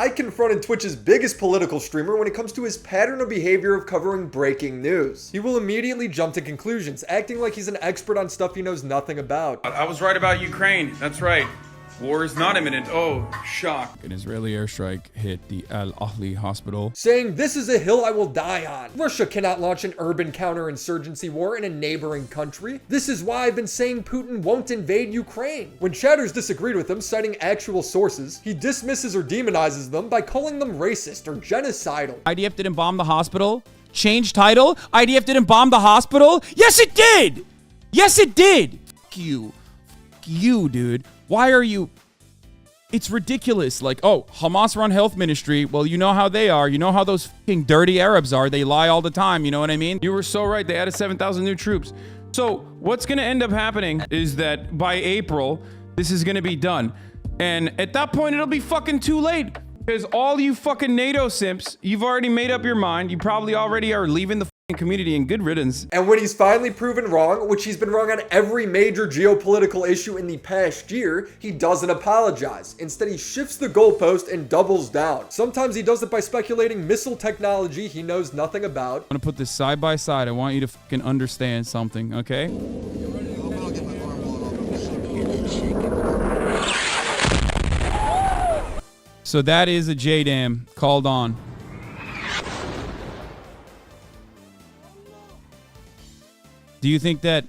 I confronted Twitch's biggest political streamer when it comes to his pattern of behavior of covering breaking news. He will immediately jump to conclusions, acting like he's an expert on stuff he knows nothing about. I was right about Ukraine. That's right. War is not imminent. Oh, shock. An Israeli airstrike hit the Al Ahli hospital. Saying, this is a hill I will die on. Russia cannot launch an urban counterinsurgency war in a neighboring country. This is why I've been saying Putin won't invade Ukraine. When chatters disagreed with him, citing actual sources, he dismisses or demonizes them by calling them racist or genocidal. IDF didn't bomb the hospital. Change title. IDF didn't bomb the hospital. Yes, it did. Yes, it did. Fuck you. Fuck you, dude. Why are you... It's ridiculous. Like, oh, Hamas run health ministry. Well, you know how they are. You know how those fucking dirty Arabs are. They lie all the time. You know what I mean? You were so right. They added 7,000 new troops. So what's going to end up happening is that by April, this is going to be done. And at that point, it'll be fucking too late. Because all you fucking NATO simps, you've already made up your mind. You probably already are leaving the community in good riddance. And when he's finally proven wrong, which he's been wrong on every major geopolitical issue in the past year, he doesn't apologize. Instead, he shifts the goalpost and doubles down. Sometimes he does it by speculating missile technology he knows nothing about. I'm gonna put this side by side. I want you to fucking understand something, okay? So that is a JDAM called on. Do you think that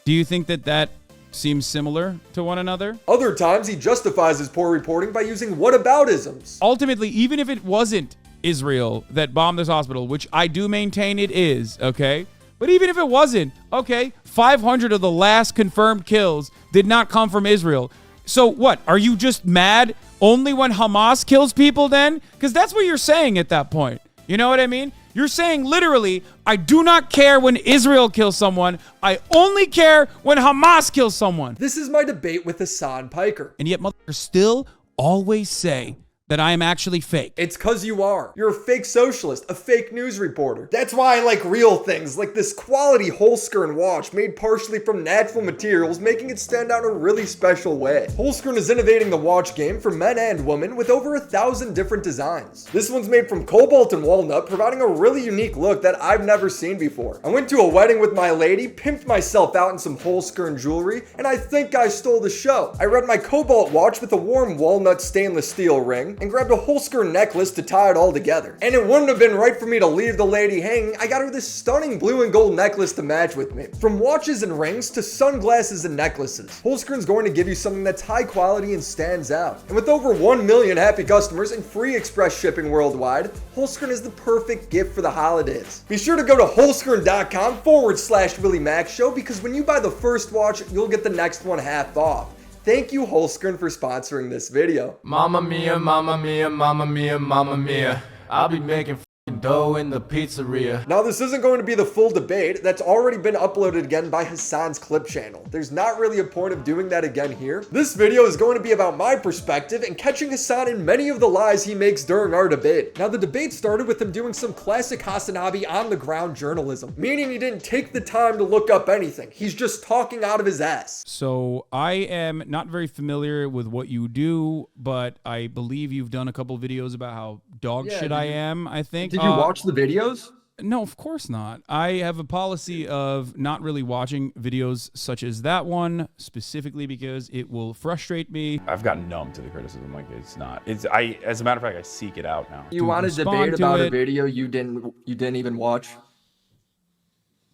that seems similar to one another? Other times, he justifies his poor reporting by using whataboutisms. Ultimately, even if it wasn't Israel that bombed this hospital, which I do maintain it is, okay? But even if it wasn't, okay, 500 of the last confirmed kills did not come from Israel. So what? Are you just mad only when Hamas kills people then? Because that's what you're saying at that point. You know what I mean? You're saying literally, I do not care when Israel kills someone. I only care when Hamas kills someone. This is my debate with Hasan Piker. And yet motherfuckers still always say that I am actually fake. It's cause you are. You're a fake socialist, a fake news reporter. That's why I like real things, like this quality Holzkern watch made partially from natural materials, making it stand out in a really special way. Holzkern is innovating the watch game for men and women with over 1,000 different designs. This one's made from cobalt and walnut, providing a really unique look that I've never seen before. I went to a wedding with my lady, pimped myself out in some Holzkern jewelry, and I think I stole the show. I read my cobalt watch with a warm walnut stainless steel ring, and grabbed a Holzkern necklace to tie it all together. And it wouldn't have been right for me to leave the lady hanging. I got her this stunning blue and gold necklace to match with me. From watches and rings to sunglasses and necklaces, Holzkern's going to give you something that's high quality and stands out. And with over 1 million happy customers and free express shipping worldwide, Holzkern is the perfect gift for the holidays. Be sure to go to holzkern.com/WillyMacShow because when you buy the first watch, you'll get the next one half off. Thank you, Holzkern, for sponsoring this video. Mamma mia, mamma mia, mamma mia, mamma mia. I'll be making dough in the pizzeria. Now, this isn't going to be the full debate. That's already been uploaded again by Hasan's clip channel. There's not really a point of doing that again here. This video is going to be about my perspective and catching Hasan in many of the lies he makes during our debate. Now, the debate started with him doing some classic Hasanabi on-the-ground journalism, meaning he didn't take the time to look up anything. He's just talking out of his ass. So I am not very familiar with what you do, but I believe you've done a couple videos about how dog shit I am, I think. Did you watch the videos? No, of course not. I have a policy of not really watching videos such as that one, specifically because it will frustrate me. I've gotten numb to the criticism. Like it's not. As a matter of fact, I seek it out now. You want to debate about a video you didn't even watch?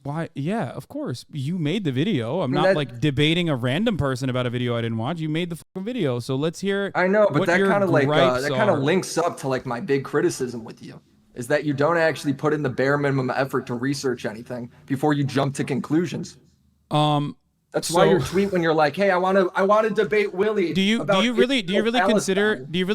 Why? Yeah, of course. You made the video. I'm not like debating a random person about a video I didn't watch. You made the fucking video, so let's hear. I know, but that kind of like that kind of links up to like my big criticism with you. Is that you don't actually put in the bare minimum effort to research anything before you jump to conclusions. That's why your tweet when you're like, "Hey, I want to debate Willy." Do you really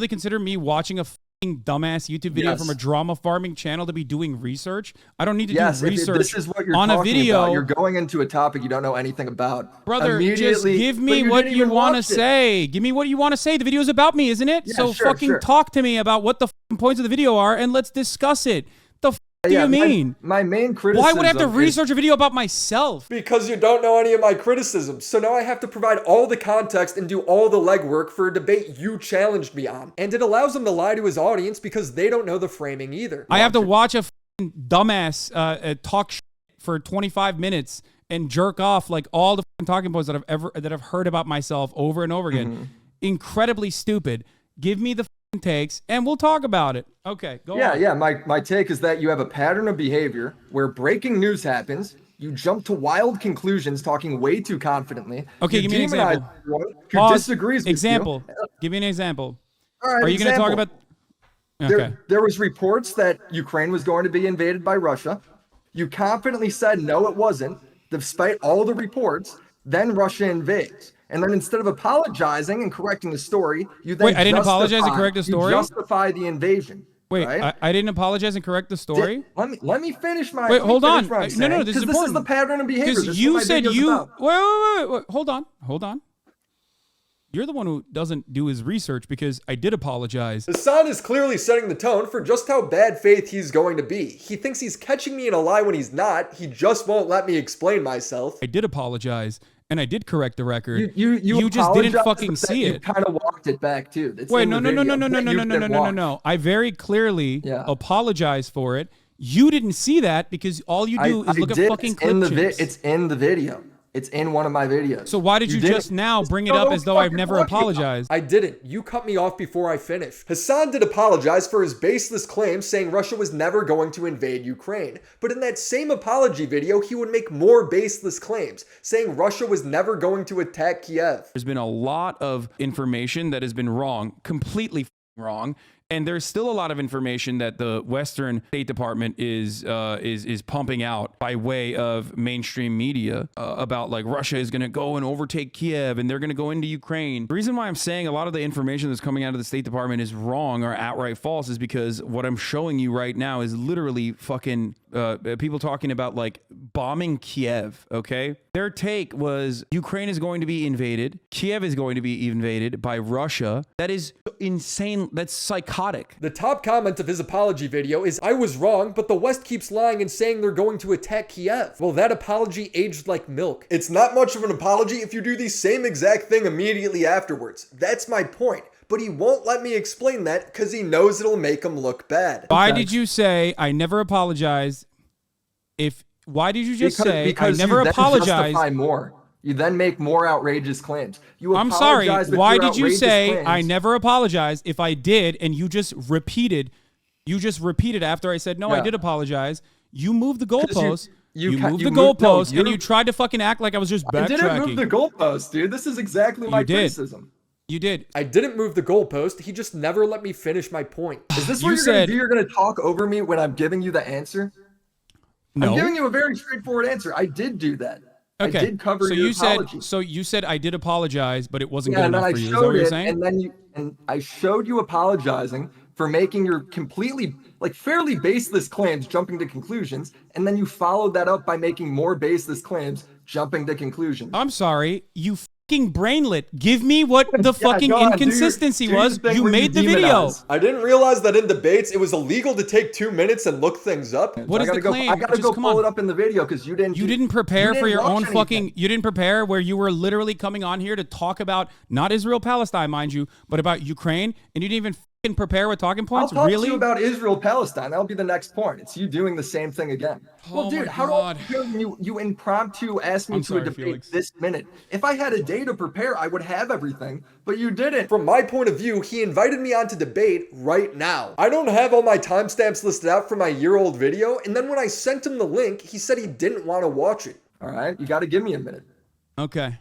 consider me watching a fucking dumbass YouTube video from a drama farming channel to be doing research? I don't need to do research this is what you're on a video. About. You're going into a topic you don't know anything about. Brother, just give me what you want to say. Give me what you want to say. The video is about me, isn't it? Yeah, so fucking talk to me about what the fucking points of the video are and let's discuss it. The What do you mean? My main criticism. Why would I have to research a video about myself? Because you don't know any of my criticisms. So now I have to provide all the context and do all the legwork for a debate you challenged me on. And it allows him to lie to his audience because they don't know the framing either. I have to watch a dumbass talk shit for 25 minutes and jerk off like all the talking points that I've heard about myself over and over again. Incredibly stupid. Give me the takes and we'll talk about it. Okay, go on. Yeah. My take is that you have a pattern of behavior where breaking news happens. You jump to wild conclusions, talking way too confidently. Okay, give me an example. Who disagrees with example. you. Give me an example. All right, Are you going to talk about? Okay. There was reports that Ukraine was going to be invaded by Russia. You confidently said no, it wasn't, despite all the reports. Then Russia invades. And then instead of apologizing and correcting the story, you then I didn't apologize and correct the story? You justify the invasion. Wait, right? I didn't apologize and correct the story? Let me finish my... Wait, hold on. No, this is important. This is the pattern of behavior. Because you said you... Wait. Hold on. You're the one who doesn't do his research because I did apologize. Hasan is clearly setting the tone for just how bad faith he's going to be. He thinks he's catching me in a lie when he's not. He just won't let me explain myself. I did apologize, and I did correct the record. You just didn't fucking see it. You kind of walked it back too. Wait, no. I very clearly apologized for it. You didn't see that because all you do is look at fucking clip. It's in the video. It's in one of my videos. So why did you just now bring it up as though I've never apologized? I didn't. You cut me off before I finished. Hasan did apologize for his baseless claims saying Russia was never going to invade Ukraine. But in that same apology video, he would make more baseless claims, saying Russia was never going to attack Kiev. There's been a lot of information that has been wrong, completely wrong. And there's still a lot of information that the Western State Department is pumping out by way of mainstream media about like Russia is going to go and overtake Kiev and they're going to go into Ukraine. The reason why I'm saying a lot of the information that's coming out of the State Department is wrong or outright false is because what I'm showing you right now is literally fucking people talking about like bombing Kiev, okay? Their take was Ukraine is going to be invaded. Kiev is going to be invaded by Russia. That is insane. That's psychotic. The top comment of his apology video is, I was wrong, but the West keeps lying and saying they're going to attack Kiev. Well, that apology aged like milk. It's not much of an apology if you do the same exact thing immediately afterwards. That's my point. But he won't let me explain that because he knows it'll make him look bad. Why did you say I never apologized? Why did you just say I never apologized? Justify more. You then make more outrageous claims. I'm sorry. Why did you say I never apologized if I did and you just repeated after I said no, I did apologize. You moved the goalpost. You moved the goalpost and you tried to fucking act like I was just backtracking. I didn't move the goalpost, dude. This is exactly my criticism. You did. I didn't move the goalpost. He just never let me finish my point. Is this what you're going to do? You're going to talk over me when I'm giving you the answer? No. I'm giving you a very straightforward answer. I did do that. Okay. I did cover your apology. So you said I did apologize, but it wasn't good enough for you. Is that what you're saying? And I showed you apologizing for making your completely, like, fairly baseless claims, jumping to conclusions, and then you followed that up by making more baseless claims, jumping to conclusions. I'm sorry, you fucking brainlet. Give me what the fucking inconsistency was. You made the video. I didn't realize that in debates it was illegal to take 2 minutes and look things up. What is the claim? I gotta go pull it up in the video because you didn't. You didn't prepare for your own fucking. You didn't prepare where you were literally coming on here to talk about not Israel Palestine, mind you, but about Ukraine, and you didn't even fucking prepare with talking points. I'll talk really? to you about Israel Palestine. That'll be the next point. It's you doing the same thing again. Oh, well, dude, how do you impromptu ask me to a debate Felix. This minute? If I had a day to prepare, I would have everything, but you didn't. From my point of view, he invited me on to debate right now. I don't have all my timestamps listed out for my year-old video, and then when I sent him the link, he said he didn't want to watch it. All right, you got to give me a minute. Okay.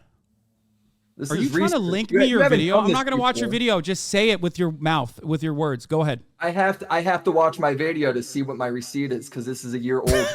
Are you trying to link me your video? I'm not going to watch your video. Just say it with your mouth, with your words. Go ahead. I have to watch my video to see what my receipt is because this is a year old.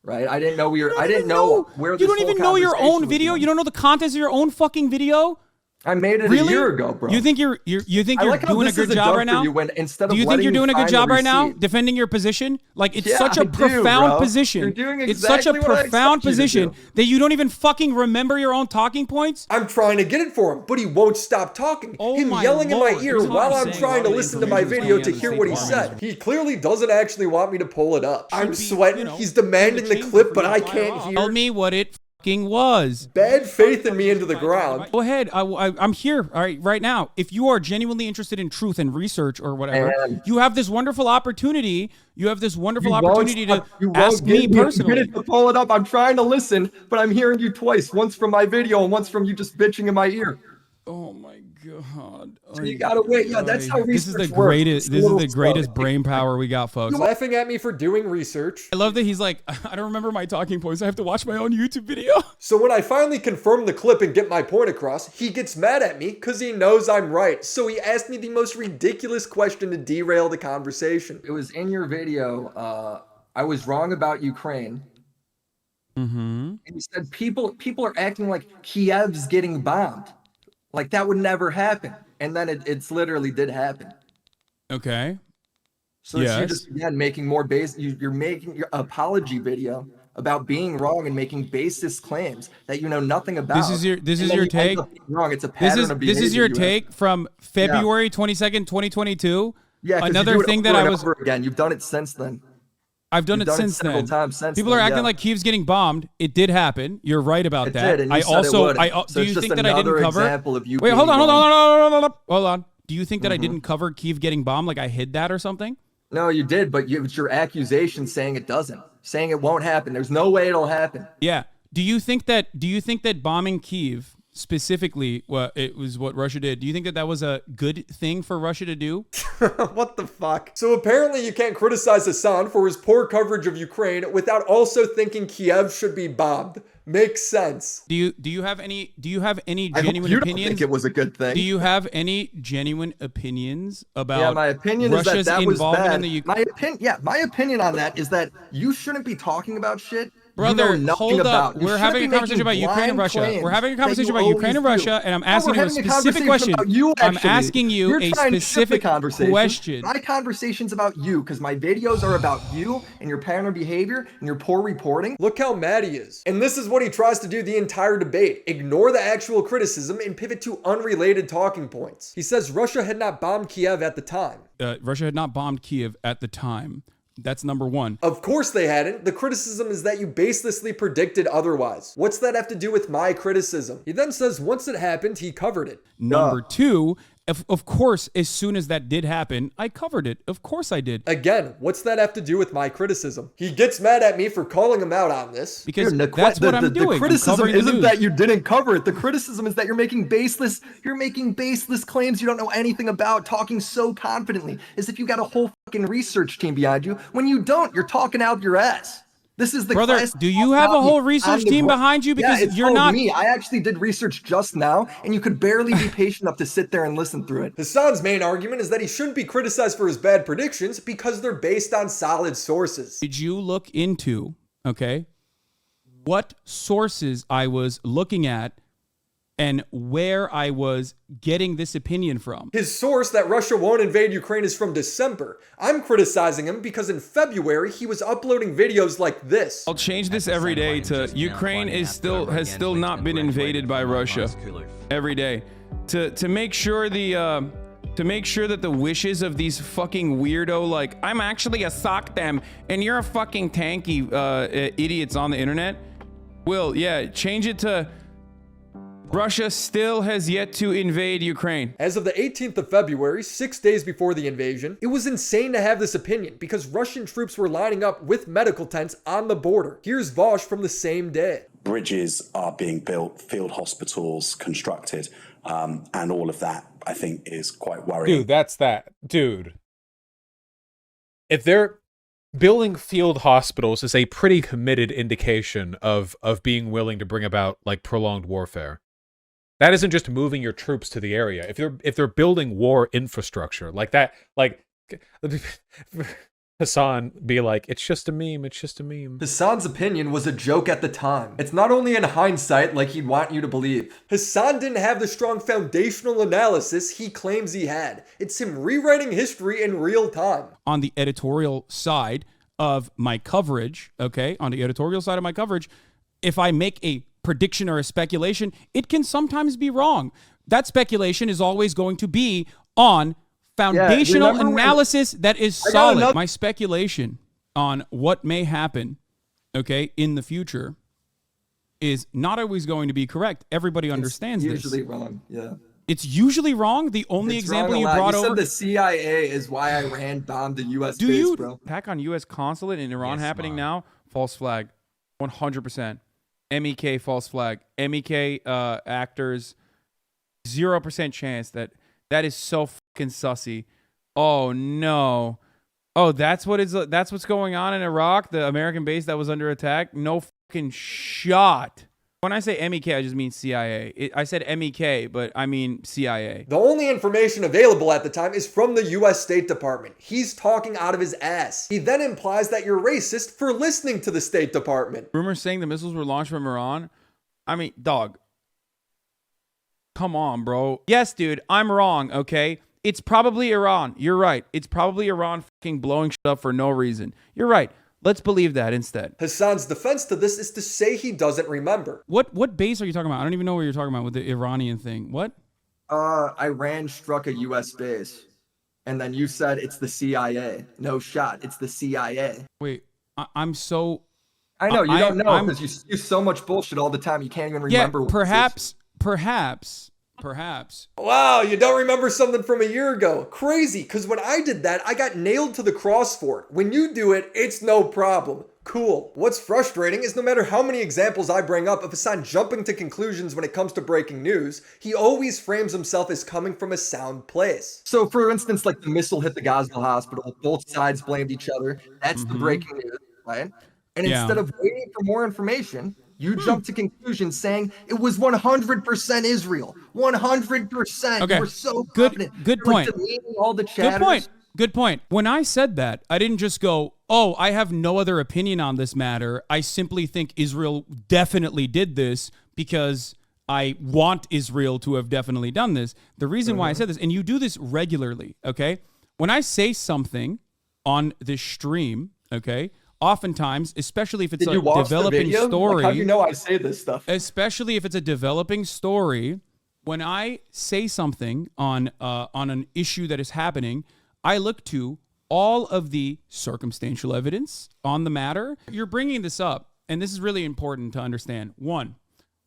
Right? I didn't know where this You don't even know your own video? You don't know the contents of your own fucking video? I made it Really? a year ago, bro. You think you're I like how doing a this good isn't job done right for now? you when instead Do of you think letting you're doing a find good the job right now, receipt. defending your position? Like it's Yeah, such a I do, profound bro. position. You're doing It's such a exactly what I profound expect you to position do. that you don't even fucking remember your own talking points. I'm trying to get it for him, but he won't stop talking. Oh him my yelling in my Lord. ear Here's what while I'm I'm saying, trying a to lot of listen to my information is video coming to out of the hear State what he Department. said. He clearly doesn't actually want me to pull it up. I'm Should be, sweating. you know, He's demanding in the chamber clip, for but you to I fire can't off. hear. Tell me what it fucking was. Bad faith in me into the ground. Go ahead. I'm here. All right now. If you are genuinely interested in truth and research or whatever, And you have this wonderful opportunity. You have this wonderful opportunity to You won't ask me give me a personally. minute to pull it up. I'm trying to listen, but I'm hearing you twice. Once from my video and once from you just bitching in my ear. Oh my god. So you gotta wait. Yeah, that's how This is research the works. greatest. It's a This is little the greatest slow. brain power we got, folks. Laughing at me for doing research. I love that he's like, I don't remember my talking points. I have to watch my own YouTube video. So when I finally confirm the clip and get my point across, he gets mad at me because he knows I'm right. So he asked me the most ridiculous question to derail the conversation. It was in your video. I was wrong about Ukraine. Mm-hmm. And he said people are acting like Kiev's getting bombed. Like that would never happen. And then it's literally did happen. Okay. So you're Yes. just again making more you're making your apology video about being wrong and making baseless claims that you know nothing about. This is your and then you end take. up being wrong. It's a pattern of behavior. This is your you have. take from February 22nd, 2022. Yeah, 'cause you Another do it thing over that I and was over again. You've done it since then. I've done You've it done since several then. times since People are then, acting yeah. like Kiev's getting bombed. It did happen. You're right about It that. did, and you I said it also wouldn't. So do it's you just think that I didn't another cover? example of you Wait, hold being on. wrong. Hold on. Do you think that I didn't cover Kiev getting bombed? Like I hid that or something? No, you did, but it's your accusation saying it doesn't, saying it won't happen. There's no way it'll happen. Yeah. Do you think that bombing Kiev specifically, it was what Russia did? Do you think that that was a good thing for Russia to do? What the fuck? So apparently you can't criticize Hasan for his poor coverage of Ukraine without also thinking Kiev should be bombed. Makes sense. Do you have any I hope genuine you don't opinions? think it was a good thing. Do you have any genuine opinions about Yeah, my opinion Russia's is that was involvement bad. in the Ukraine? My opinion on that is that you shouldn't be talking about shit Brother, you know nothing hold about. up. You We're shouldn't having be a conversation about making Ukraine and blind Russia. claims We're having a that conversation you about Ukraine and always do. Russia, and I'm No, asking we're you a having a specific conversation question. about you, I'm actually. asking you You're a trying to shift the specific conversation. question. My conversation's about you because my videos are about you and your pattern of behavior and your poor reporting. Look how mad he is. And this is what he tries to do the entire debate. Ignore the actual criticism and pivot to unrelated talking points. He says Russia had not bombed Kiev at the time. Russia had not bombed Kiev at the time. That's number one. Of course they hadn't. The criticism is that you baselessly predicted otherwise. What's that have to do with my criticism? He then says once it happened, he covered it. Number two, of course, as soon as that did happen, I covered it. Of course I did. Again, what's that have to do with my criticism? He gets mad at me for calling him out on this. Because that's what I'm doing. The criticism I'm covering the isn't news. that you didn't cover it. The criticism is that you're making baseless claims you don't know anything about, talking so confidently, as if you got a whole fucking research team behind you. When you don't, you're talking out your ass. This is the Brother, classic do you have a talk whole about research on the team gro- behind you? Because yeah, it's you're called not- me. I actually did research just now, and you could barely be patient enough to sit there and listen through it. Hasan's main argument is that he shouldn't be criticized for his bad predictions because they're based on solid sources. Did you look into, okay, what sources I was looking at and where I was getting this opinion from? His source that Russia won't invade Ukraine is from December. I'm criticizing him because in February he was uploading videos like this. I'll change this every day to Ukraine has still not been invaded by Russia every day to make sure that the wishes of these fucking weirdo, like, I'm actually a sock them and you're a fucking tanky idiots on the internet. Change it to Russia still has yet to invade Ukraine. As of the 18th of February, 6 days before the invasion, it was insane to have this opinion because Russian troops were lining up with medical tents on the border. Here's Vosh from the same day. Bridges are being built, field hospitals constructed, and all of that, I think, is quite worrying. Dude, that's that. Dude. If they're building field hospitals is a pretty committed indication of being willing to bring about, like, prolonged warfare. That isn't just moving your troops to the area. If they're building war infrastructure like that, like Hasan be like, it's just a meme, it's just a meme. Hasan's opinion was a joke at the time. It's not only in hindsight like he'd want you to believe. Hasan didn't have the strong foundational analysis he claims he had. It's him rewriting history in real time. On the editorial side of my coverage, okay, on the editorial side of my coverage, if I make a prediction or a speculation, it can sometimes be wrong. That speculation is always going to be on foundational analysis that is solid. My speculation on what may happen, okay, in the future is not always going to be correct. Everybody understands this. It's usually wrong, yeah. It's usually wrong. The only example you brought over... You said the CIA is why Iran bombed the U.S. base, bro. Attack on U.S. consulate in Iran happening now? False flag. 100%. MEK false flag. MEK actors, 0% chance that is so fucking sussy. Oh no. Oh, that's what's going on in Iraq, the American base that was under attack? No fucking shot. When I say MEK, I just mean CIA. I said MEK, but I mean CIA. The only information available at the time is from the US State Department. He's talking out of his ass. He then implies that you're racist for listening to the State Department. Rumors saying the missiles were launched from Iran? I mean, dog. Come on, bro. Yes, dude, I'm wrong, okay? It's probably Iran. You're right. It's probably Iran fucking blowing shit up for no reason. You're right. Let's believe that instead. Hasan's defense to this is to say he doesn't remember. What base are you talking about? I don't even know what you're talking about with the Iranian thing. What? Iran struck a US base. And then you said it's the CIA. No shot. It's the CIA. Wait, I'm so... I know, you don't know because you spew so much bullshit all the time you can't even remember what perhaps. Wow, you don't remember something from a year ago. Crazy, because when I did that, I got nailed to the cross for it. When you do it, it's no problem. Cool. What's frustrating is no matter how many examples I bring up of Hasan jumping to conclusions when it comes to breaking news, he always frames himself as coming from a sound place. So for instance, like the missile hit the Gaza hospital, both sides blamed each other. That's the breaking news, right? And instead of waiting for more information, you jump to conclusions saying it was 100% Israel. 100%. Okay. You were so good confident. Good point. All the chatters. Good point. When I said that, I didn't just go, oh, I have no other opinion on this matter. I simply think Israel definitely did this because I want Israel to have definitely done this. The reason why I said this, and you do this regularly, okay? When I say something on this stream, okay, oftentimes, especially if it's a developing story. Like, how do you know I say this stuff? Especially if it's a developing story, when I say something on an issue that is happening, I look to all of the circumstantial evidence on the matter. You're bringing this up, and this is really important to understand. One,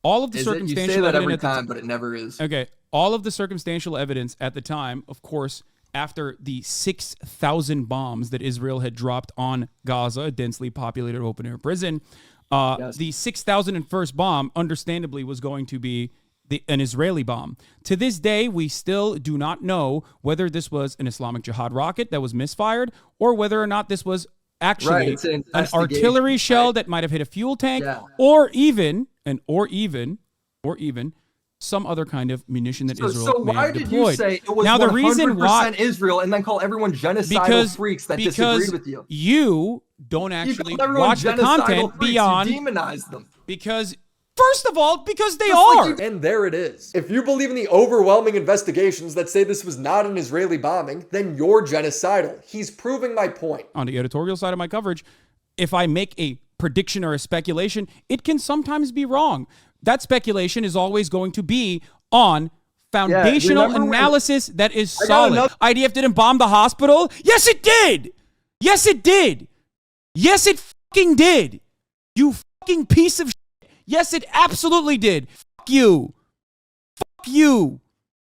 all of the circumstantial you say that evidence every time, but it never is. Okay, all of the circumstantial evidence at the time, of course, after the 6,000 bombs that Israel had dropped on Gaza, a densely populated open-air prison, the 6,001st bomb, understandably, was going to be an Israeli bomb. To this day, we still do not know whether this was an Islamic Jihad rocket that was misfired or whether or not this was actually an artillery shell that might have hit a fuel tank or even some other kind of munition that Israel may have deployed. So why did you say it was now, 100% the reason why, Israel and then call everyone genocidal freaks that disagreed with you? You don't actually watch the content beyond... You demonize them. Because... First of all, because they are. And there it is. If you believe in the overwhelming investigations that say this was not an Israeli bombing, then you're genocidal. He's proving my point. On the editorial side of my coverage, if I make a prediction or a speculation, it can sometimes be wrong. That speculation is always going to be on foundational analysis that is solid. IDF didn't bomb the hospital? Yes, it did. Yes, it did. Yes, it fucking did. You fucking piece of shit. Yes, it absolutely did. Fuck you. Fuck you.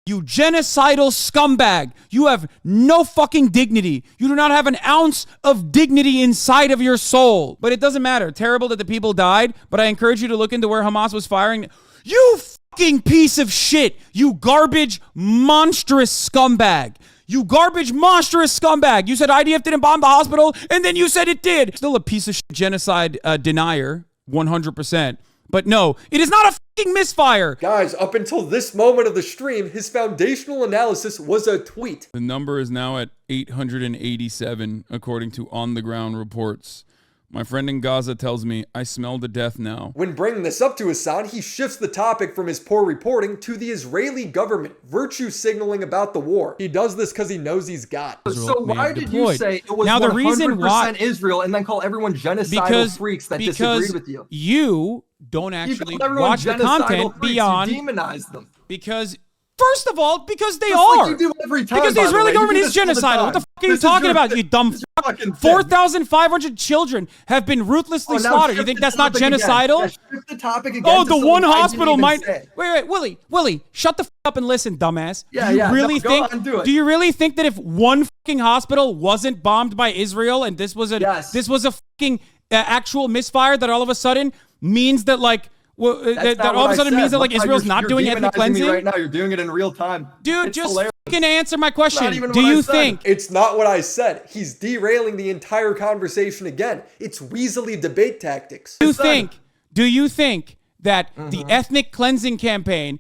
You genocidal scumbag. You have no fucking dignity. You do not have an ounce of dignity inside of your soul. But it doesn't matter. Terrible that the people died, but I encourage you to look into where Hamas was firing. You fucking piece of shit. You garbage, monstrous scumbag. You garbage, monstrous scumbag. You said IDF didn't bomb the hospital, and then you said it did. Still a piece of shit genocide denier, 100%. But no, it is not a fucking misfire. Guys, up until this moment of the stream, his foundational analysis was a tweet. The number is now at 887, according to on-the-ground reports. My friend in Gaza tells me, I smell the death now. When bringing this up to Hasan, he shifts the topic from his poor reporting to the Israeli government virtue signaling about the war. He does this because he knows he's got. So why did you deployed. say it was Now, the 100% reason why- Israel and then call everyone genocidal freaks that disagreed with you? You don't actually You call everyone watch the genocidal content freaks, beyond. You demonize them. Because, first of all, because they Just are. like you do every time, because the by the Israeli way. You government do is this all the genocidal. What the time. fuck are you This is talking your about, thing. you dumb This is fuck? your fucking thing. 4,500 children have been ruthlessly Oh, now slaughtered. You shift think the that's not topic again. genocidal? Yeah, shift the topic again Oh, to the something one I didn't hospital even might. say. Wait, Willie, shut the fuck up and listen, dumbass. Yeah, do you yeah, really no, go think? on, do it. Do you really think that if one fucking hospital wasn't bombed by Israel and this was a fucking actual misfire, that all of a sudden means that like? Well, that all of a sudden means that like Israel's not doing ethnic cleansing? Right now, you're doing it in real time. Dude, It's just hilarious. fucking answer my question. Not even Do what I you said. think? It's not what I said. He's derailing the entire conversation again. It's weaselly debate tactics. Do you think that the ethnic cleansing campaign,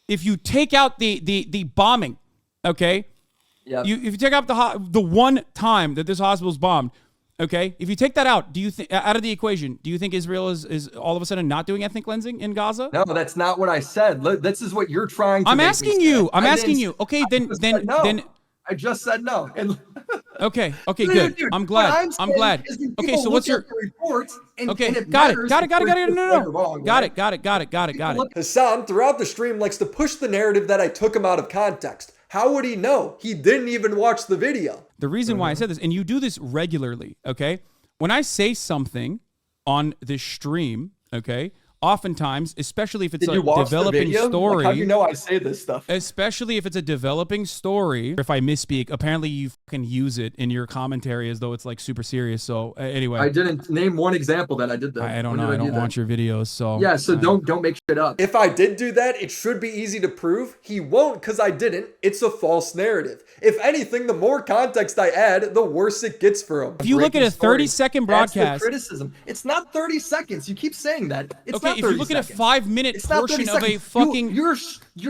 if you take out the bombing, okay? Yeah. If you take out the one time that this hospital's bombed, okay? If you take that out, do you think out of the equation, do you think Israel is all of a sudden not doing ethnic cleansing in Gaza? No, that's not what I said. This is what you're trying to I'm make me asking say. you. I'm I asking didn't- you. Okay, I then just said no. then I just said no. And okay, Dude, good. dude, I'm what glad. I'm saying glad. is when Okay, people so what's look your at the reports and, Okay, and it got it. matters Got it. if we're No. wrong, Got right? it. Hasan, throughout the stream, likes to push the narrative that I took him out of context. How would he know? He didn't even watch the video. The reason why I said this, and you do this regularly, okay? When I say something on this stream, okay, oftentimes, especially if it's Did a you watch the developing video? story, Like, how do you know I say this stuff? especially if it's a developing story, if I misspeak, apparently you can use it in your commentary as though it's like super serious. So anyway, I didn't name one example that I did that. I don't When know. did I don't do watch that? your videos, so Yeah, so don't make shit up. If I did do that, it should be easy to prove. He won't because I didn't. It's a false narrative. If anything, the more context I add, the worse it gets for him. If you look at a Breaking story. 30-second That's the broadcast, criticism. It's not 30 seconds. You keep saying that. It's okay, not if 30 you look at a seconds. 5-minute It's not 30 portion of a seconds. fucking You're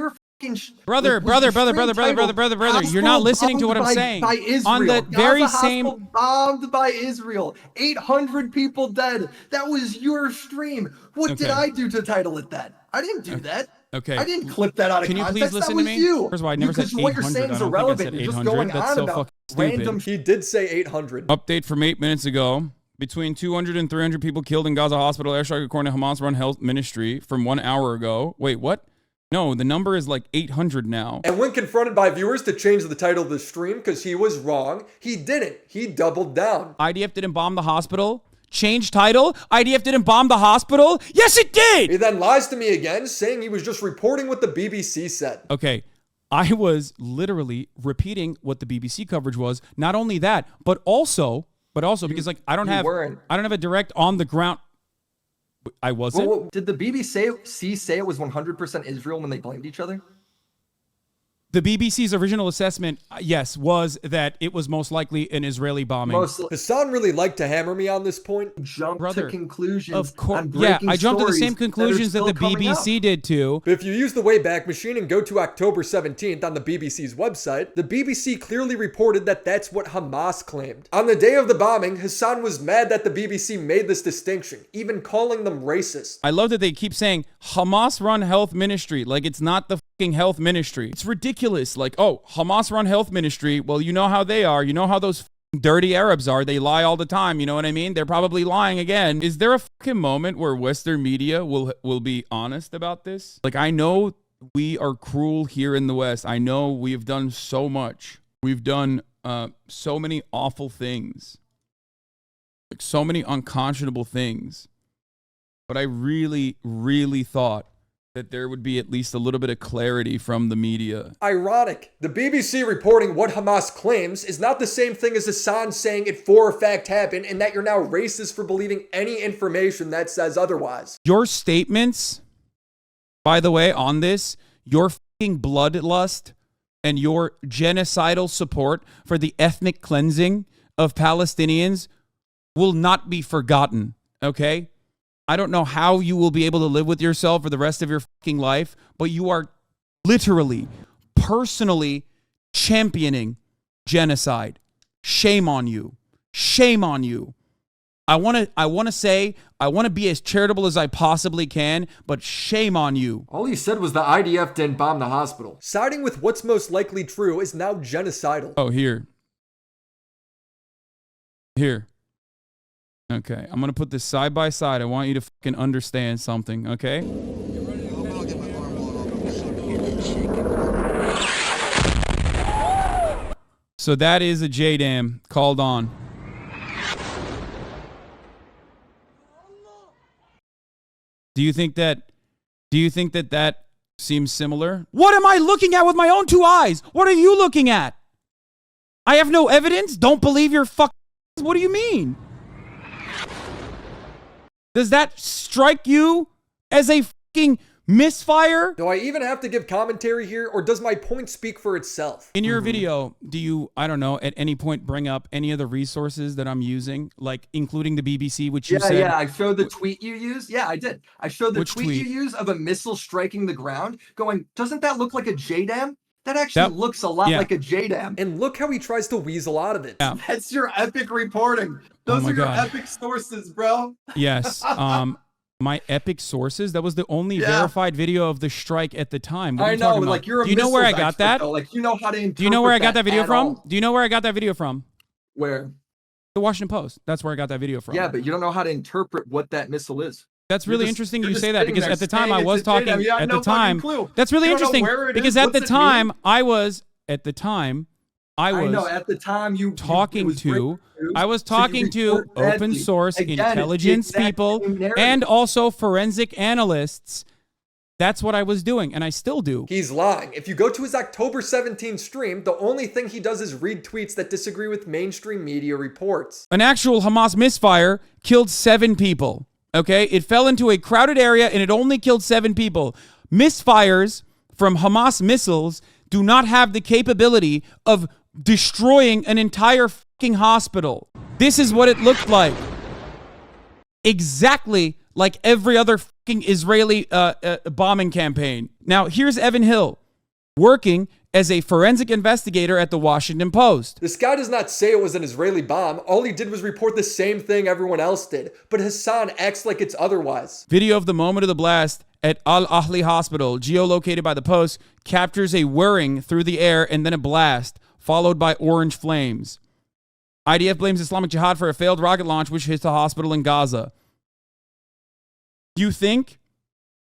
fucking brother, you're not listening to what I'm saying. By Israel. On the Gaza very hospital same bombed by Israel. 800 people dead. That was your stream. What did Okay. I do to title it that? I didn't do that. Okay. I didn't clip that out of Can you context. please listen that to was me? you. First of all, I never said Because what you're 800. saying I is don't think I irrelevant. said You're just 800. going That's on so about fucking stupid. random He did say 800. Update from 8 minutes ago. Between 200 and 300 people killed in Gaza hospital airstrike according to Hamas-run health ministry from 1 hour ago. Wait, what? No, the number is like 800 now. And when confronted by viewers to change the title of the stream because he was wrong, he didn't. He doubled down. IDF didn't bomb the hospital. Change title. IDF didn't bomb the hospital. Yes, it He did. then lies to me again, saying he was just reporting what the BBC said. Okay. I was literally repeating what the BBC coverage was. Not only that, but also because like I don't have a direct on the ground. I wasn't. Well, did the BBC say it was 100% Israel when they blamed each other? The BBC's original assessment, yes, was that it was most likely an Israeli bombing. Hasan really liked to hammer me on this point. Jump Brother, to conclusions. Of course, on yeah, breaking I jumped to the stories same conclusions that are the still coming BBC out. did too. But if you use the Wayback Machine and go to October 17th on the BBC's website, the BBC clearly reported that that's what Hamas claimed. On the day of the bombing, Hasan was mad that the BBC made this distinction, even calling them racist. I love that they keep saying Hamas-run health ministry, like it's not the fucking health ministry. It's ridiculous. Like, oh, Hamas-run health ministry. Well, you know how they are. You know how those dirty Arabs are. They lie all the time. You know what I mean? They're probably lying again. Is there a fucking moment where Western media will be honest about this? Like, I know we are cruel here in the West. I know we have done so much. We've done so many awful things. Like, so many unconscionable things. But I really, really thought that there would be at least a little bit of clarity from the media. Ironic. The BBC reporting what Hamas claims is not the same thing as Hasan saying it for a fact happened and that you're now racist for believing any information that says otherwise. Your statements, by the way, on this, your fucking bloodlust and your genocidal support for the ethnic cleansing of Palestinians will not be forgotten, okay? I don't know how you will be able to live with yourself for the rest of your fucking life, but you are literally, personally championing genocide. Shame on you. Shame on you. I want to be as charitable as I possibly can, but shame on you. All he said was the IDF didn't bomb the hospital. Siding with what's most likely true is now genocidal. Oh, here. Here. Okay, I'm going to put this side by side. I want you to fucking understand something, okay? So that is a JDAM called on. Do you think that that seems similar? What am I looking at with my own two eyes? What are you looking at? I have no evidence? Don't believe your fucking... What do you mean? Does that strike you as a fucking misfire? Do I even have to give commentary here, or does my point speak for itself? In your video, do you, I don't know, at any point bring up any of the resources that I'm using, like including the BBC, which you said? Yeah, I showed the tweet you used. Yeah, I did. I showed the Which tweet tweet? you used of a missile striking the ground, going, doesn't that look like a JDAM? That actually looks a lot like a JDAM. And look how he tries to weasel out of it. Yeah. That's your epic reporting. Those my are your God. epic sources, bro. Yes. My epic sources. That was the only verified video of the strike at the time. What are I you know, talking about? like you're a Do you know where I missiles got expert, that? though. Like you know how to interpret Do you know where I got that video at from? all. Do you know where I got that video from? Where? The Washington Post. That's where I got that video from. Yeah, but you don't know how to interpret what that missile is. That's You're really just- interesting you're you just say that, sitting because there at the time saying I it's was a JDAM. talking You have at no the time. fucking clue. That's really You don't know interesting where it because is, at what's the it time mean? I was I know at the time you talking it was to breaking news, I was so you talking to report badly. open source Again, it's the intelligence exact people same narrative. and also forensic analysts. That's what I was doing, and I still do. He's lying. If you go to his October 17 stream, the only thing he does is read tweets that disagree with mainstream media reports. An actual Hamas misfire killed 7 people. Okay? It fell into a crowded area and it only killed 7 people. Misfires from Hamas missiles do not have the capability of destroying an entire fucking hospital. This is what it looked like. Exactly like every other fucking Israeli bombing campaign. Now, here's Evan Hill working as a forensic investigator at the Washington Post. This guy does not say it was an Israeli bomb. All he did was report the same thing everyone else did. But Hasan acts like it's otherwise. Video of the moment of the blast at Al-Ahli Hospital, geolocated by the Post, captures a whirring through the air and then a blast, followed by orange flames. IDF blames Islamic Jihad for a failed rocket launch which hit the hospital in Gaza. You think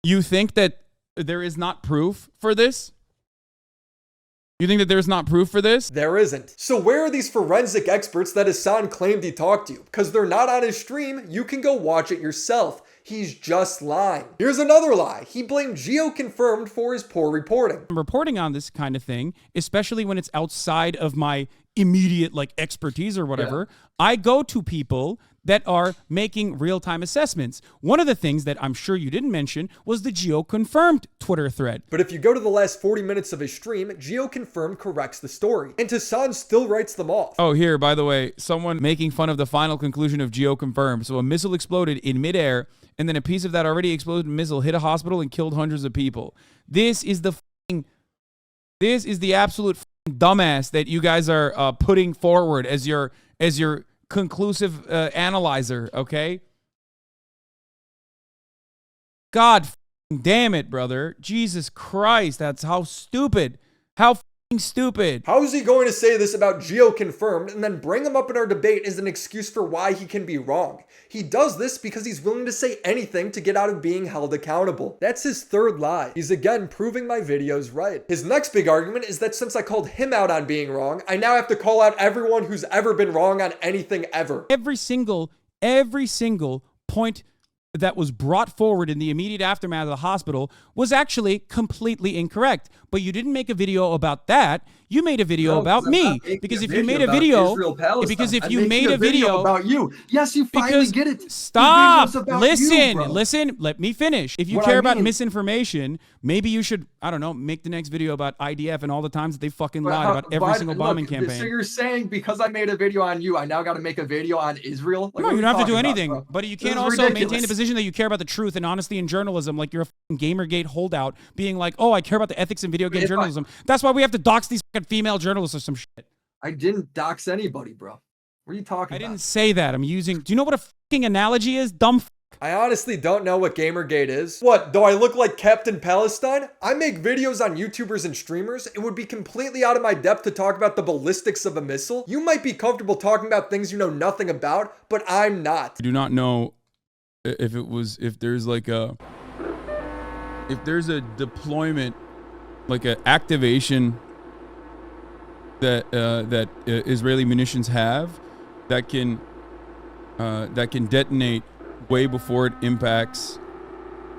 that there is not proof for this? You think that there's not proof for this? There isn't. So where are these forensic experts that Hasan claimed he talked to? Because they're not on his stream, you can go watch it yourself. He's just lying. Here's another lie. He blamed GeoConfirmed for his poor reporting. I'm reporting on this kind of thing, especially when it's outside of my immediate expertise or whatever. I go to people that are making real-time assessments. One of the things that I'm sure you didn't mention was the GeoConfirmed Twitter thread. But if you go to the last 40 minutes of his stream, GeoConfirmed corrects the story. And Hasan still writes them off. Oh, here, by the way, someone making fun of the final conclusion of GeoConfirmed. So a missile exploded in midair, and then a piece of that already exploded missile hit a hospital and killed hundreds of people. This is the absolute dumbass that you guys are putting forward as your conclusive analyzer, okay? God damn it, brother. Jesus Christ, that's how stupid. How stupid. How is he going to say this about GeoConfirmed and then bring him up in our debate as an excuse for why he can be wrong? He does this because he's willing to say anything to get out of being held accountable. That's his third lie. He's again proving my videos right. His next big argument is that since I called him out on being wrong, I now have to call out everyone who's ever been wrong on anything ever. Every single point that was brought forward in the immediate aftermath of the hospital was actually completely incorrect. But you didn't make a video about that. You made a video about me. Because if you made a video, about you, yes, you finally get it. Stop. The video's about Listen. Let me finish. If you What care I about mean- misinformation, maybe you should, I don't know, make the next video about IDF and all the times that they fucking lied about every single bombing campaign. So you're saying because I made a video on you, I now got to make a video on Israel? No, you don't have to do anything. But you can't also maintain the position decision that you care about the truth and honesty in journalism, like you're a fucking Gamergate holdout, being like, oh, I care about the ethics in video game journalism. That's why we have to dox these fucking female journalists or some shit. I didn't dox anybody, bro. What are you talking about? I didn't say that. I'm using. Do you know what a fucking analogy is? Dumb. I honestly don't know what Gamergate is. What, do I look like Captain Palestine? I make videos on YouTubers and streamers. It would be completely out of my depth to talk about the ballistics of a missile. You might be comfortable talking about things you know nothing about, but I'm not. I do not know if there's a deployment, like an activation that Israeli munitions have that can detonate way before it impacts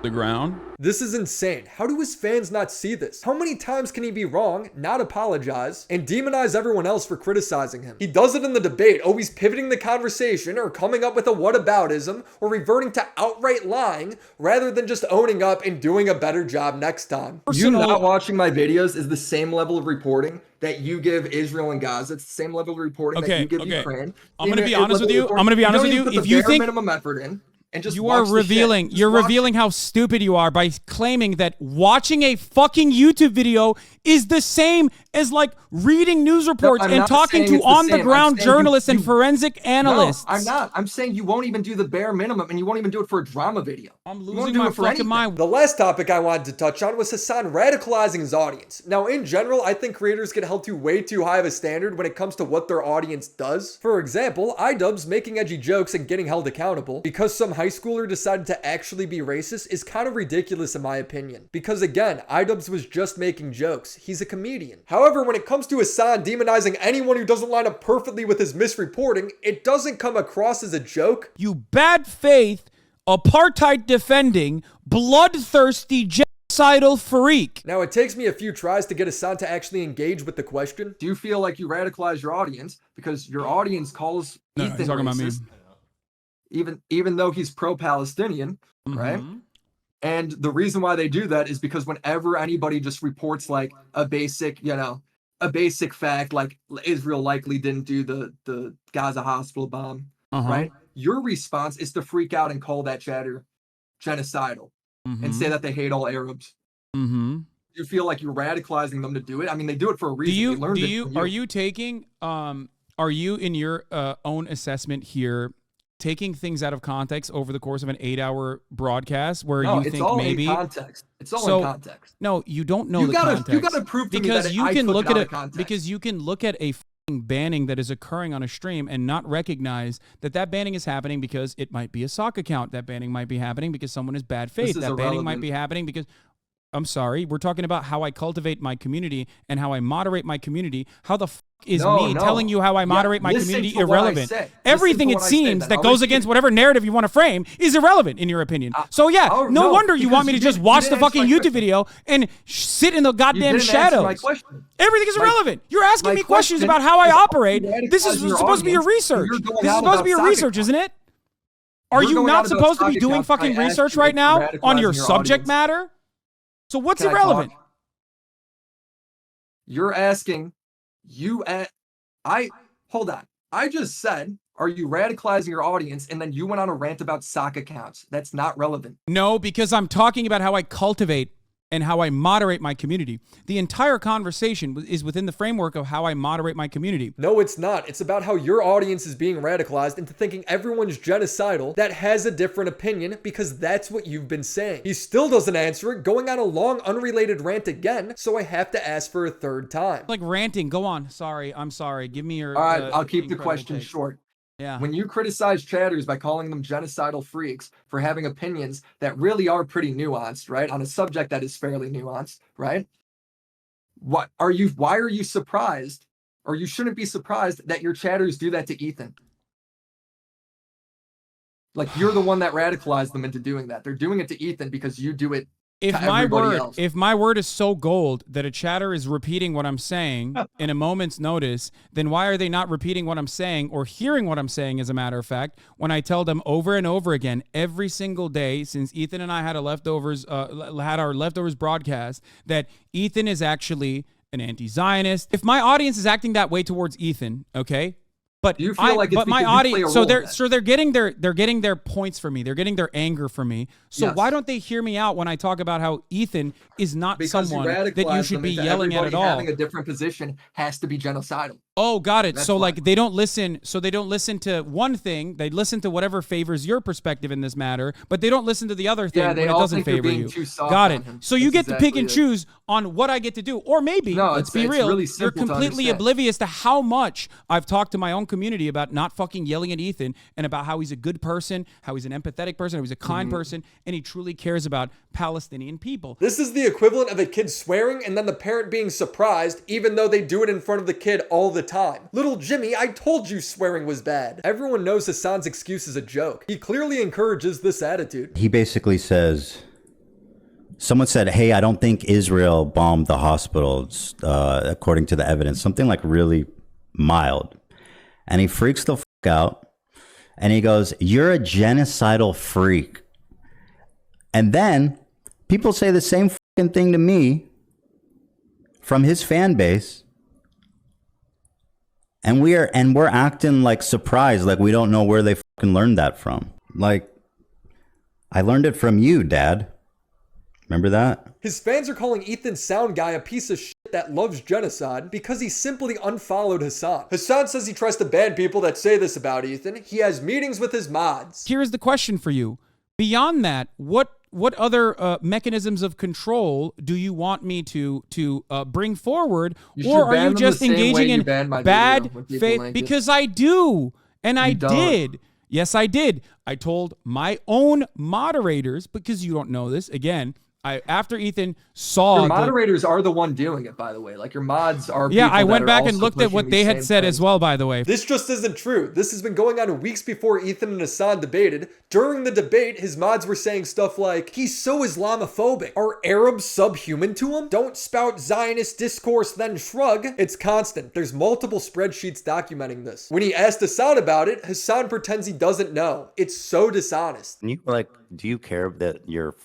the ground. This is insane. How do his fans not see this? How many times can he be wrong, not apologize, and demonize everyone else for criticizing him? He does it in the debate, always pivoting the conversation or coming up with a whataboutism or reverting to outright lying rather than just owning up and doing a better job next time. You not watching my videos is the same level of reporting that you give Israel and Gaza. It's the same level of reporting that you give Ukraine. I'm going to be honest with you. If you think minimum effort in, and just you are revealing, you're revealing how stupid you are by claiming that watching a fucking YouTube video is the same as like reading news reports and talking to on-the-ground journalists and forensic analysts. No, I'm not. I'm saying you won't even do the bare minimum, and you won't even do it for a drama video. I'm losing my fucking mind. The last topic I wanted to touch on was Hasan radicalizing his audience. Now, in general, I think creators get held to way too high of a standard when it comes to what their audience does. For example, iDubbbz making edgy jokes and getting held accountable because some high schooler decided to actually be racist is kind of ridiculous in my opinion. Because again, iDubbbz was just making jokes. He's a comedian. However, when it comes to Hasan demonizing anyone who doesn't line up perfectly with his misreporting, it doesn't come across as a joke. You bad faith, apartheid defending, bloodthirsty, genocidal freak. Now, it takes me a few tries to get Hasan to actually engage with the question. Do you feel like you radicalize your audience because your audience calls Ethan he's talking racist, about me. even though he's pro-Palestinian, right? And the reason why they do that is because whenever anybody just reports like a basic fact, like Israel likely didn't do the Gaza hospital bomb, right? Your response is to freak out and call that chatter genocidal and say that they hate all Arabs. You feel like you're radicalizing them to do it? I mean, they do it for a reason. Are you taking, are you in your own assessment here taking things out of context over the course of an 8-hour broadcast where you think maybe in context. It's all in context. No, you don't know the context. You gotta prove to me that you can look at it because you can look at a banning that is occurring on a stream and not recognize that banning is happening because it might be a sock account. That banning might be happening because someone is bad faith. That banning might be happening because I'm sorry, we're talking about how I cultivate my community and how I moderate my community. How the is telling you how I moderate my community irrelevant? Everything it seems that goes against whatever narrative you want to frame is irrelevant in your opinion. So yeah, no wonder you want me to just watch the fucking YouTube video and sit in the goddamn shadows. Everything is irrelevant. You're asking me questions about how I operate. This is supposed to be your research. This is supposed to be your research, isn't it? Are you not supposed to be doing fucking research right now on your subject matter? So what's irrelevant? You're asking, hold on. I just said, are you radicalizing your audience? And then you went on a rant about sock accounts. That's not relevant. No, because I'm talking about how I cultivate and how I moderate my community. The entire conversation is within the framework of how I moderate my community. No, it's not. It's about how your audience is being radicalized into thinking everyone's genocidal that has a different opinion because that's what you've been saying. He still doesn't answer it, going on a long unrelated rant again, so I have to ask for a third time. Like ranting, go on. Sorry, I'm sorry. Give me your... All right, I'll keep the question short. Yeah. When you criticize chatters by calling them genocidal freaks for having opinions that really are pretty nuanced, right? On a subject that is fairly nuanced, right? Why are you surprised, or you shouldn't be surprised that your chatters do that to Ethan? Like, you're the one that radicalized them into doing that. They're doing it to Ethan because you do it if my word is so gold that a chatter is repeating what I'm saying in a moment's notice, then why are they not repeating what I'm saying or hearing what I'm saying, as a matter of fact, when I tell them over and over again every single day since Ethan and I had our leftovers broadcast that Ethan is actually an anti-Zionist? If my audience is acting that way towards Ethan, okay, But Do you feel like it's but my because you play a audience, role in that? they're getting their points from me. They're getting their anger from me. So Yes. why don't they hear me out when I talk about how Ethan is not Because someone you that you radicalize should them be into yelling at everybody all? having a different position has to be genocidal. Oh, got it. That's So why. like they don't listen. So they don't listen to one thing. They listen to whatever favors your perspective in this matter, but they don't listen to the other thing Yeah, they when it all doesn't think you're favor being you. too soft Got on it. him. So you That's get to pick exactly and it. choose on what I get to do, or maybe No, let's be it's real. really You're simple to completely understand. oblivious to how much I've talked to my own community about not fucking yelling at Ethan and about how he's a good person, how he's an empathetic person, how he's a kind person, and he truly cares about Palestinian people. This is the equivalent of a kid swearing and then the parent being surprised even though they do it in front of the kid all the time. Little Jimmy, I told you swearing was bad. Everyone knows Hasan's excuse is a joke. He clearly encourages this attitude. He basically says, someone said, hey, I don't think Israel bombed the hospitals, according to the evidence. Something like really mild. And he freaks the fuck out. And he goes, you're a genocidal freak. And then people say the same fucking thing to me from his fan base. And we're acting like surprised, like we don't know where they fucking learned that from. Like, I learned it from you, Dad. Remember that? His fans are calling Ethan Sound Guy a piece of shit that loves genocide because he simply unfollowed Hasan. Hasan says he tries to ban people that say this about Ethan. He has meetings with his mods. Here's the question for you. Beyond that, what other mechanisms of control do you want me to bring forward, You or should are ban you them the just same way engaging you in banned my bad video when people faith? like it. Because I do, and I don't. did. Yes, I did. I told my own moderators, because you don't know this. Again, after Ethan saw Your the- moderators are the one doing it, by the way. Like your mods are. yeah, people I that went are back and also looked at pushing what these they had same said things. as well. By the way, This just isn't true. This has been going on weeks before Ethan and Hasan debated. During the debate, his mods were saying stuff like, he's so Islamophobic. Are Arabs subhuman to him? Don't spout Zionist discourse, then shrug. It's constant. There's multiple spreadsheets documenting this. When he asked Hasan about it, Hasan pretends he doesn't know. It's so dishonest. And you do you care that your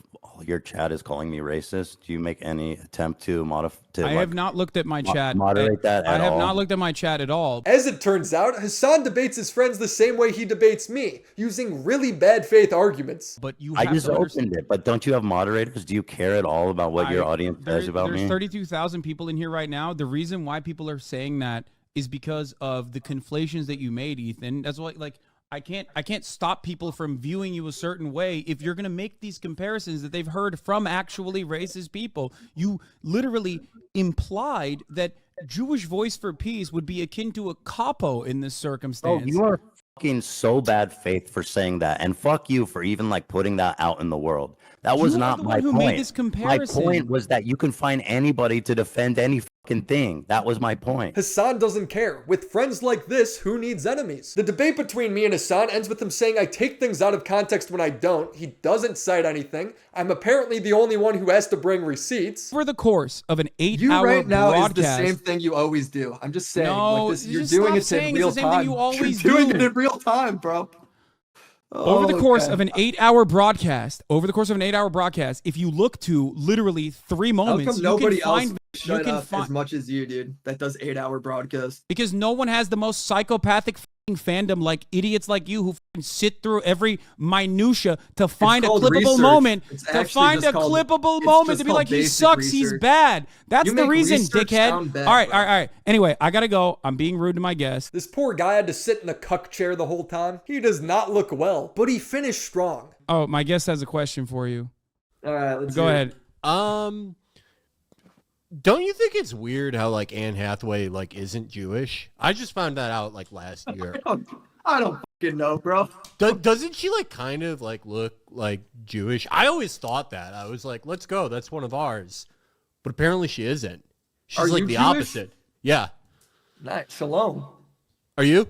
chat is calling me racist? Do you make any attempt to modify? I have not looked at my chat. moderate that I at have all? not looked at my chat at all. As it turns out, Hasan debates his friends the same way he debates me, using really bad faith arguments. But you I have just to understand. opened it, but don't you have moderators? Do you care at all about what your audience says about There's me? 32,000 people in here right now. The reason why people are saying that is because of the conflations that you made, Ethan. That's why, like, I can't stop people from viewing you a certain way if you're gonna make these comparisons that they've heard from actually racist people. You literally implied that Jewish Voice for Peace would be akin to a capo in this Oh, circumstance. you are fucking so bad faith for saying that, and fuck you for even putting that out in the world. That was You are not the my one who point. made this comparison. My point was that you can find anybody to defend any fucking thing. That was my point. Hasan doesn't care. With friends like this, who needs enemies? The debate between me and Hasan ends with him saying I take things out of context when I don't. He doesn't cite anything. I'm apparently the only one who has to bring receipts. Over the course of an 8-hour You right now broadcast, is the same thing you always do. I'm just saying. No, like this, you're just doing stop it in saying it's real the same thing time. you always You're doing do. it in real time, bro. over the Oh, course okay. of an 8-hour broadcast, if you look to literally 3 How moments, come you nobody can else find shut you can up find as much as you, dude? That does 8-hour broadcast. because no one has the most psychopathic f***ing fandom like idiots like you who f***ing sit through every minutia to find a called clippable research. moment, It's to actually find a just called- clippable it's moment just to be called like, he basic sucks, he's research. bad. That's You the make reason, research dickhead. sound bad, all right, bro. all right. Anyway, I gotta go. I'm being rude to my guest. This poor guy had to sit in the cuck chair the whole time. He does not look well, but he finished strong. Oh, my guest has a question for you. All right, let's Go hear ahead. it. Don't you think it's weird how Anne Hathaway isn't Jewish? I just found that out last year. I don't fucking know, bro. Doesn't she kind of look like Jewish? I always thought that. I was like, let's go, that's one of ours. But apparently she isn't. She's Are you the Jewish? opposite. Yeah. Nice. Shalom. Are you?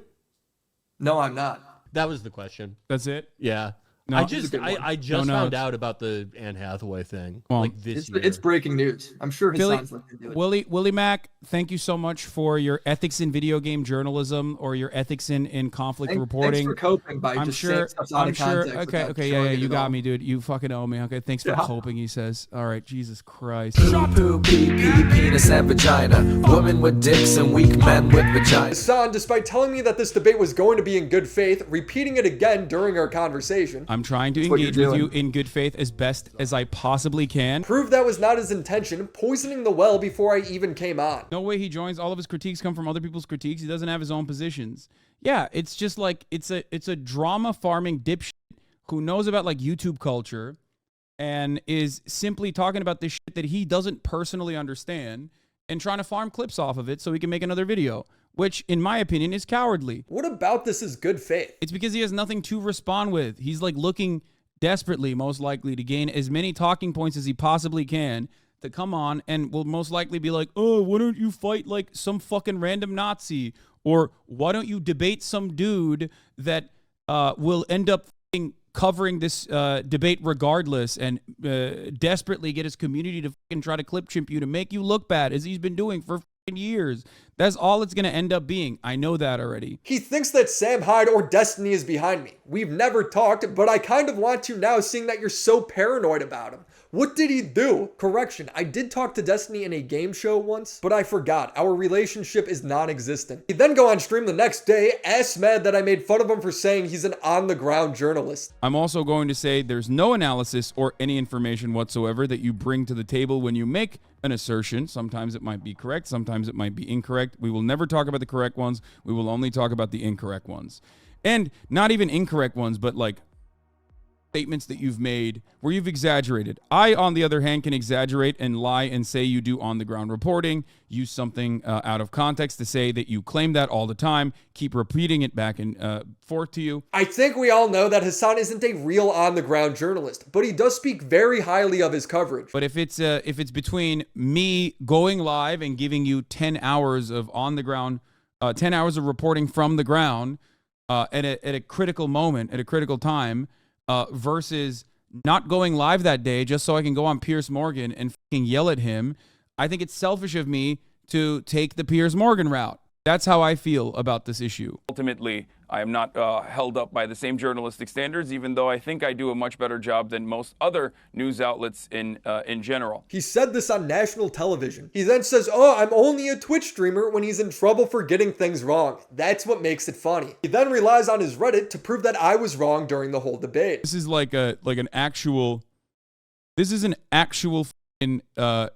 No, I'm not. That was the question. That's it? Yeah. No, I just No, found out about the Anne Hathaway thing Well, like this year. It's breaking news. I'm sure Hasan's looking into it. Willie Mac, thank you so much for your ethics in video game journalism or your ethics in conflict reporting. Thanks for coping by I'm just sure. saying stuff's out I'm of sure. context Okay. without Yeah. showing it You at got all. me, dude. You fucking owe me. Okay. Thanks for Yeah. coping. He says. All right. Jesus Christ. Poo, pee, pee, penis and vagina. Women with dicks and weak men with vaginas. Hasan, despite telling me that this debate was going to be in good faith, repeating it again during our conversation, I'm trying to what you're engage with you doing. in good faith as best as I possibly can. proved that was not his intention, poisoning the well before I even came on. No way he joins. All of his critiques come from other people's critiques. He doesn't have his own positions. Yeah, it's just like it's a drama farming dipshit who knows about like YouTube culture and is simply talking about this shit that he doesn't personally understand and trying to farm clips off of it so he can make another video, which in my opinion is cowardly. What about this is good faith? It's because he has nothing to respond with. He's like looking desperately, most likely, to gain as many talking points as he possibly can to come on and will most likely be like, oh, why don't you fight like some fucking random Nazi? Or why don't you debate some dude that will end up covering this debate regardless and desperately get his community to fucking try to clip chimp you to make you look bad, as he's been doing for years. That's all it's going to end up being. I know that already. He thinks that Sam Hyde or Destiny is behind me. We've never talked, but I kind of want to now, seeing that you're so paranoid about him. What did he do? Correction, I did talk to Destiny in a game show once, but I forgot. Our relationship is non-existent. He then go on stream the next day, ass mad that I made fun of him for saying he's an on-the-ground journalist. I'm also going to say there's no analysis or any information whatsoever that you bring to the table when you make an assertion. Sometimes it might be correct, sometimes it might be incorrect. We will never talk about the correct ones. We will only talk about the incorrect ones. And not even incorrect ones, but like statements that you've made where you've exaggerated. I, on the other hand, can exaggerate and lie and say you do on-the-ground reporting, use something out of context to say that you claim that all the time, keep repeating it back and forth to you. I think we all know that Hasan isn't a real on-the-ground journalist, but he does speak very highly of his coverage. But if it's between me going live and giving you 10 hours of on-the-ground, 10 hours of reporting from the ground at a critical moment, at a critical time, versus not going live that day just so I can go on Piers Morgan and fucking yell at him, I think it's selfish of me to take the Piers Morgan route. That's how I feel about this issue. Ultimately, I am not held up by the same journalistic standards, even though I think I do a much better job than most other news outlets in general. He said this on national television. He then says, oh, I'm only a Twitch streamer when he's in trouble for getting things wrong. That's what makes it funny. He then relies on his Reddit to prove that I was wrong during the whole debate. This is an actual fucking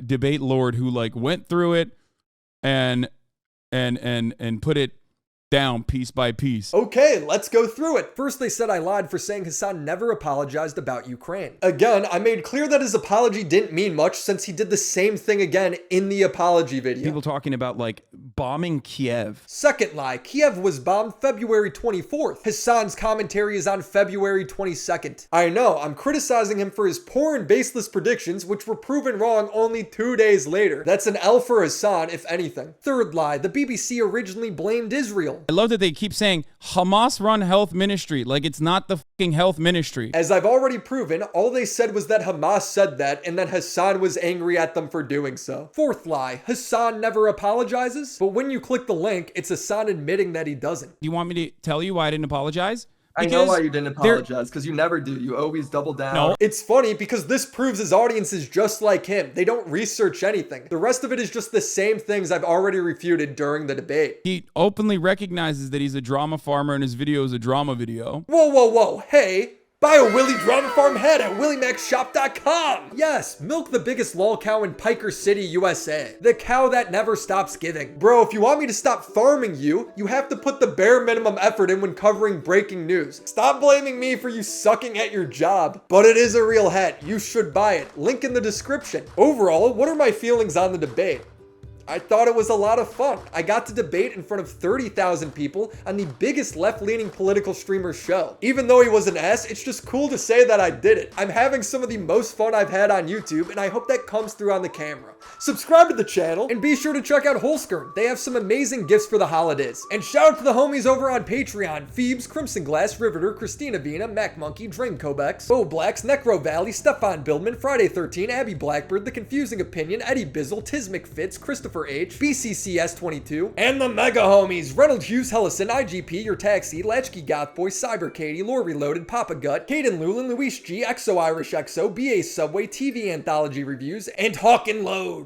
debate lord who like went through it and put it down piece by piece. Okay, let's go through it. First, they said I lied for saying Hasan never apologized about Ukraine. Again, I made clear that his apology didn't mean much since he did the same thing again in the apology video. People talking about like bombing Kiev. Second lie, Kiev was bombed February 24th. Hasan's commentary is on February 22nd. I know, I'm criticizing him for his poor and baseless predictions, which were proven wrong only 2 days later. That's an L for Hasan, if anything. Third lie, the BBC originally blamed Israel. I love that they keep saying Hamas-run health ministry, like it's not the fucking health ministry. As I've already proven, all they said was that Hamas said that and that Hasan was angry at them for doing so. Fourth lie, Hasan never apologizes, but when you click the link, it's Hasan admitting that he doesn't. Do you want me to tell you why I didn't apologize? I know why you didn't apologize, because you never do. You always double down. No. It's funny because this proves his audience is just like him. They don't research anything. The rest of it is just the same things I've already refuted during the debate. He openly recognizes that he's a drama farmer and his video is a drama video. Whoa, whoa, whoa. Hey. Buy a Willy Drama Farm head at WillyMacShop.com. Yes, milk the biggest lol cow in Piker City, USA. The cow that never stops giving. Bro, if you want me to stop farming you, you have to put the bare minimum effort in when covering breaking news. Stop blaming me for you sucking at your job. But it is a real head. You should buy it. Link in the description. Overall, what are my feelings on the debate? I thought it was a lot of fun. I got to debate in front of 30,000 people on the biggest left-leaning political streamer show. Even though he was an ass, it's just cool to say that I did it. I'm having some of the most fun I've had on YouTube, and I hope that comes through on the camera. Subscribe to the channel, and be sure to check out Holskern. They have some amazing gifts for the holidays. And shout out to the homies over on Patreon: Phoebes, Crimson Glass, Riveter, Christina Vina, Mac Monkey, Dream Kobex, Bo Blacks, Necro Valley, Stefan Bildman, Friday 13, Abby Blackbird, The Confusing Opinion, Eddie Bizzle, Tismic Fitz, Christopher H, BCCS22, and the mega homies: Reynolds Hughes, Hellison, IGP, Your Taxi, Latchkey Gothboy, Cyber Katie, Lore Reloaded, Papa Gut, Caden Lulin, Luis G, Exo Irish Exo, BA Subway, TV Anthology Reviews, and Hawk and Load.